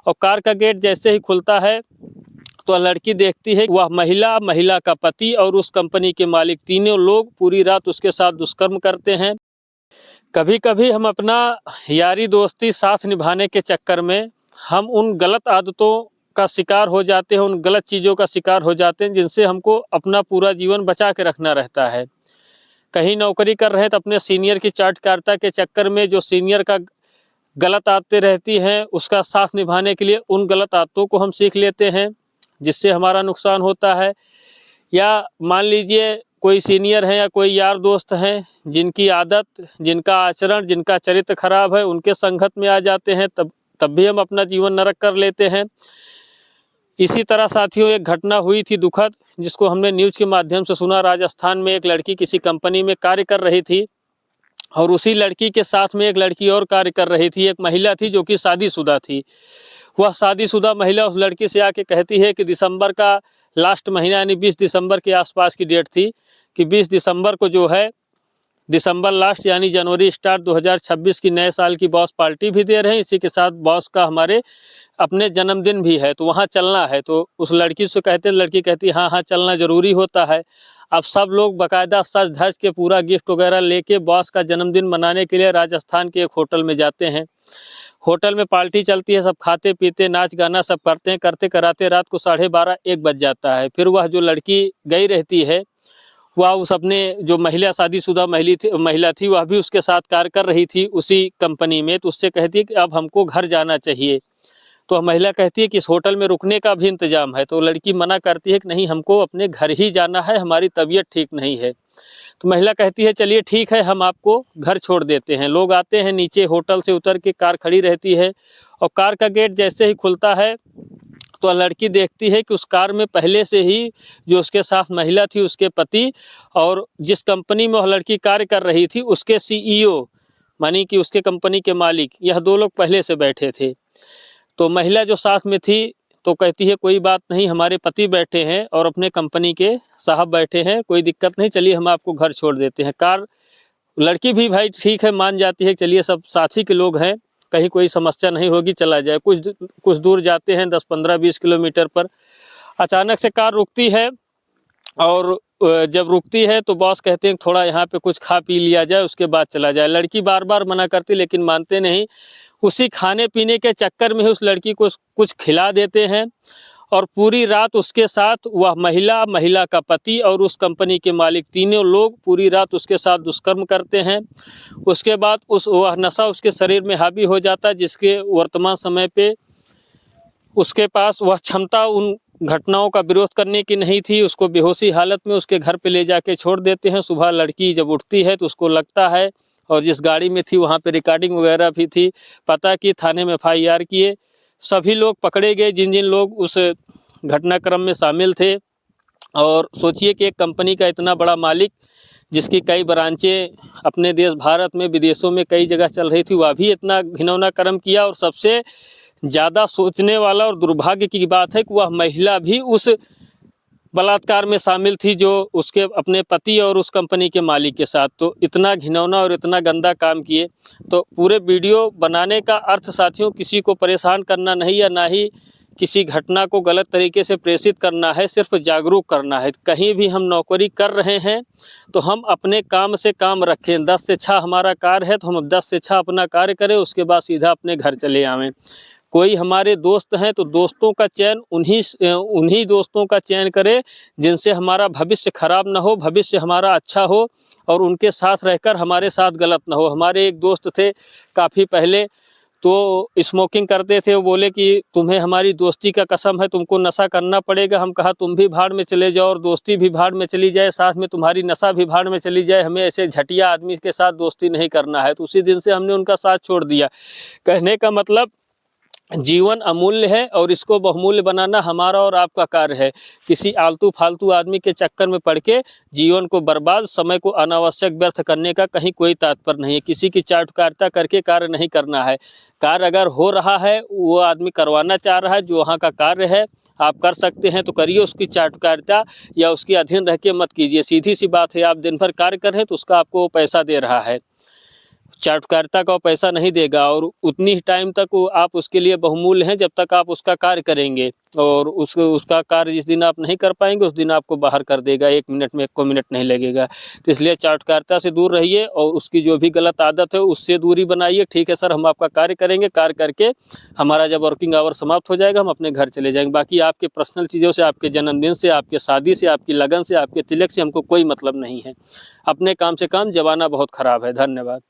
और कार का गेट जैसे ही खुलता है तो लड़की देखती है वह महिला का पति और उस कंपनी के मालिक तीनों लोग पूरी रात उसके साथ दुष्कर्म करते हैं। कभी कभी हम अपना यारी दोस्ती साथ निभाने के चक्कर में हम उन गलत आदतों का शिकार हो जाते हैं, उन गलत चीज़ों का शिकार हो जाते हैं जिनसे हमको अपना पूरा जीवन बचा के रखना रहता है। कहीं नौकरी कर रहे हैं तो अपने सीनियर की चाटकारिता के चक्कर में जो सीनियर का गलत आदतें रहती हैं उसका साथ निभाने के लिए उन गलत आदतों को हम सीख लेते हैं जिससे हमारा नुकसान होता है। या मान लीजिए कोई सीनियर है या कोई यार दोस्त हैं जिनकी आदत, जिनका आचरण, जिनका चरित्र खराब है, उनके संगत में आ जाते हैं, तब भी हम अपना जीवन नरक कर लेते हैं। इसी तरह साथियों एक घटना हुई थी दुखद, जिसको हमने न्यूज़ के माध्यम से सुना। राजस्थान में एक लड़की किसी कंपनी में कार्य कर रही थी और उसी लड़की के साथ में एक लड़की और कार्य कर रही थी। एक महिला थी जो कि शादीशुदा थी। वह शादीशुदा महिला उस लड़की से आके कहती है कि दिसंबर का लास्ट महीना यानी 20 दिसंबर के आसपास की डेट थी कि 20 दिसंबर को जो है, दिसंबर लास्ट यानी जनवरी स्टार्ट 2026 की नए साल की बॉस पार्टी भी दे रहे हैं, इसी के साथ बॉस का हमारे अपने जन्मदिन भी है, तो वहाँ चलना है। तो उस लड़की से कहते हैं, लड़की कहती है हाँ हाँ चलना ज़रूरी होता है। अब सब लोग बाकायदा सज धज के पूरा गिफ्ट वगैरह लेके बॉस का जन्मदिन मनाने के लिए राजस्थान के एक होटल में जाते हैं। होटल में पार्टी चलती है, सब खाते पीते नाच गाना सब करते हैं। करते कराते रात को 12:30-1 बज जाता है। फिर वह जो लड़की गई रहती है वह उस अपने जो महिला शादीशुदा महिला थी वह भी उसके साथ कार्य कर रही थी उसी कंपनी में। तो उससे कहती है कि अब हमको घर जाना चाहिए। तो महिला कहती है कि इस होटल में रुकने का भी इंतजाम है। तो लड़की मना करती है कि नहीं, हमको अपने घर ही जाना है, हमारी तबीयत ठीक नहीं है। तो महिला कहती है चलिए ठीक है, हम आपको घर छोड़ देते हैं। लोग आते हैं, नीचे होटल से उतर के कार खड़ी रहती है और कार का गेट जैसे ही खुलता है तो लड़की देखती है कि उस कार में पहले से ही जो उसके साथ महिला थी उसके पति और जिस कंपनी में वह लड़की कार्य कर रही थी उसके CEO मानी कि उसके कंपनी के मालिक, यह 2 लोग पहले से बैठे थे। तो महिला जो साथ में थी तो कहती है कोई बात नहीं, हमारे पति बैठे हैं और अपने कंपनी के साहब बैठे हैं, कोई दिक्कत नहीं, चलिए हम आपको घर छोड़ देते हैं। कार लड़की भी भाई ठीक है मान जाती है, चलिए सब साथी के लोग हैं, कहीं कोई समस्या नहीं होगी, चला जाए। कुछ दूर जाते हैं, 10-15-20 किलोमीटर पर अचानक से कार रुकती है और जब रुकती है तो बॉस कहते हैं थोड़ा यहाँ पे कुछ खा पी लिया जाए उसके बाद चला जाए। लड़की बार बार मना करती लेकिन मानते नहीं। उसी खाने पीने के चक्कर में उस लड़की को कुछ खिला देते हैं और पूरी रात उसके साथ वह महिला का पति और उस कंपनी के मालिक तीनों लोग पूरी रात उसके साथ दुष्कर्म करते हैं। उसके बाद वह नशा उसके शरीर में हावी हो जाता है जिसके वर्तमान समय पे उसके पास वह क्षमता उन घटनाओं का विरोध करने की नहीं थी। उसको बेहोशी हालत में उसके घर पे ले जाके छोड़ देते हैं। सुबह लड़की जब उठती है तो उसको लगता है, और जिस गाड़ी में थी वहाँ पे रिकॉर्डिंग वगैरह भी थी, पता कि थाने में FIR किए। सभी लोग पकड़े गए जिन जिन लोग उस घटनाक्रम में शामिल थे। और सोचिए कि एक कंपनी का इतना बड़ा मालिक जिसकी कई ब्रांचें अपने देश भारत में विदेशों में कई जगह चल रही थी, वह भी इतना घिनौना कर्म किया। और सबसे ज़्यादा सोचने वाला और दुर्भाग्य की बात है कि वह महिला भी उस बलात्कार में शामिल थी जो उसके अपने पति और उस कंपनी के मालिक के साथ। तो इतना घिनौना और इतना गंदा काम किए। तो पूरे वीडियो बनाने का अर्थ साथियों किसी को परेशान करना नहीं या ना ही किसी घटना को गलत तरीके से प्रेषित करना है, सिर्फ जागरूक करना है। कहीं भी हम नौकरी कर रहे हैं तो हम अपने काम से काम रखें। 10 से 6 हमारा कार्य है तो हम 10 से 6 अपना कार्य करें, उसके बाद सीधा अपने घर चले आवें। कोई हमारे दोस्त हैं तो दोस्तों का चयन उन्हीं दोस्तों का चयन करें जिनसे हमारा भविष्य खराब ना हो, भविष्य हमारा अच्छा हो और उनके साथ रहकर हमारे साथ गलत ना हो। हमारे एक दोस्त थे काफ़ी पहले, तो स्मोकिंग करते थे। वो बोले कि तुम्हें हमारी दोस्ती का कसम है, तुमको नशा करना पड़ेगा। हम कहा तुम भी भाड़ में चले जाओ और दोस्ती भी भाड़ में चली जाए, साथ में तुम्हारी नशा भी भाड़ में चली जाए, हमें ऐसे घटिया आदमी के साथ दोस्ती नहीं करना है। तो उसी दिन से हमने उनका साथ छोड़ दिया। कहने का मतलब जीवन अमूल्य है और इसको बहुमूल्य बनाना हमारा और आपका कार्य है। किसी आलतू फालतू आदमी के चक्कर में पड़ के जीवन को बर्बाद, समय को अनावश्यक व्यर्थ करने का कहीं कोई तात्पर्य नहीं है। किसी की चाटुकारिता करके कार्य नहीं करना है। कार्य अगर हो रहा है, वो आदमी करवाना चाह रहा है, जो वहाँ का कार्य है आप कर सकते हैं तो करिए। उसकी चाटुकारिता या उसके अधीन रह के मत कीजिए। सीधी सी बात है, आप दिन भर कार्य कर रहे हैं तो उसका आपको पैसा दे रहा है। चाटुकारिता का वो पैसा नहीं देगा और उतनी ही टाइम तक वो आप उसके लिए बहुमूल्य हैं जब तक आप उसका कार्य करेंगे। और उसका कार्य जिस दिन आप नहीं कर पाएंगे उस दिन आपको बाहर कर देगा, 1 मिनट में 1 मिनट नहीं लगेगा। तो इसलिए चाटुकारिता से दूर रहिए और उसकी जो भी गलत आदत है उससे दूरी बनाइए। ठीक है सर, हम आपका कार्य करेंगे, कार्य करके हमारा जब वर्किंग आवर समाप्त हो जाएगा हम अपने घर चले जाएंगे। बाकी आपके पर्सनल चीज़ों से, आपके जन्मदिन से, आपके शादी से, आपकी लगन से, आपके तिलक से हमको कोई मतलब नहीं है। अपने काम से काम, जमाना बहुत ख़राब है। धन्यवाद।